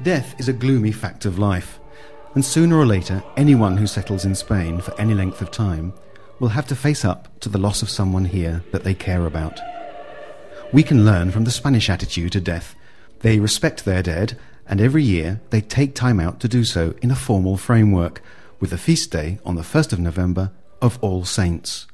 Death is a gloomy fact of life, and sooner or later anyone who settles in Spain for any length of time will have to face up to the loss of someone here that they care about. We can learn from the Spanish attitude to death. They respect their dead, and every year they take time out to do so in a formal framework, with a feast day on the 1st of November of All Saints,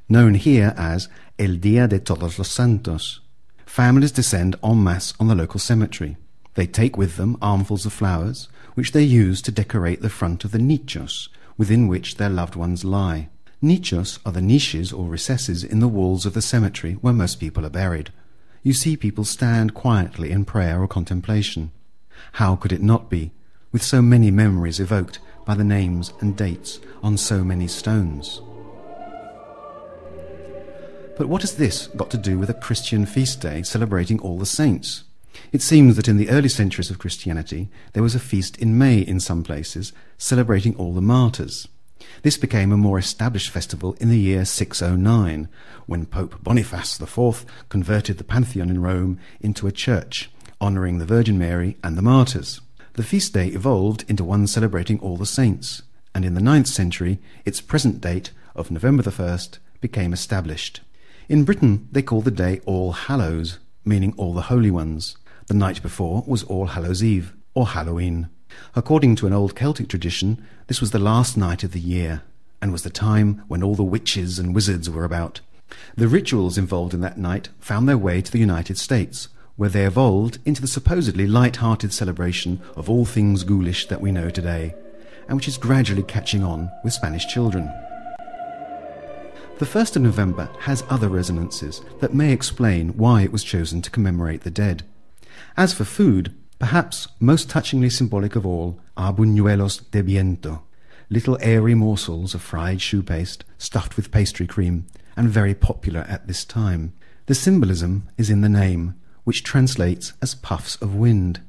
known here as El Día de Todos los Santos. Families descend en masse on the local cemetery. They take with them armfuls of flowers, which they use to decorate the front of the nichos, within which their loved ones lie. Nichos are the niches or recesses in the walls of the cemetery where most people are buried. You see people stand quietly in prayer or contemplation. How could it not be, with so many memories evoked by the names and dates on so many stones? But what has this got to do with a Christian feast day celebrating all the saints? It seems that in the early centuries of Christianity there was a feast in May in some places celebrating all the martyrs. This became a more established festival in the year 609, when Pope Boniface IV converted the Pantheon in Rome into a church, honouring the Virgin Mary and the martyrs. The feast day evolved into one celebrating all the saints, and in the 9th century its present date of November the 1st became established. In Britain they call the day All Hallows, meaning all the holy ones. The night before was All Hallows Eve, or Halloween. According to an old Celtic tradition, this was the last night of the year, and was the time when all the witches and wizards were about. The rituals involved in that night found their way to the United States, where they evolved into the supposedly light-hearted celebration of all things ghoulish that we know today, and which is gradually catching on with Spanish children. The 1st of November has other resonances that may explain why it was chosen to commemorate the dead. As for food, perhaps most touchingly symbolic of all are buñuelos de viento, little airy morsels of fried choux paste stuffed with pastry cream, and very popular at this time. The symbolism is in the name, which translates as puffs of wind.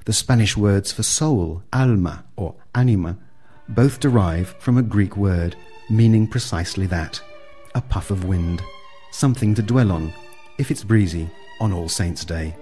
The Spanish words for soul, alma or anima, both derive from a Greek word meaning precisely that, a puff of wind, something to dwell on, if it's breezy on All Saints' Day.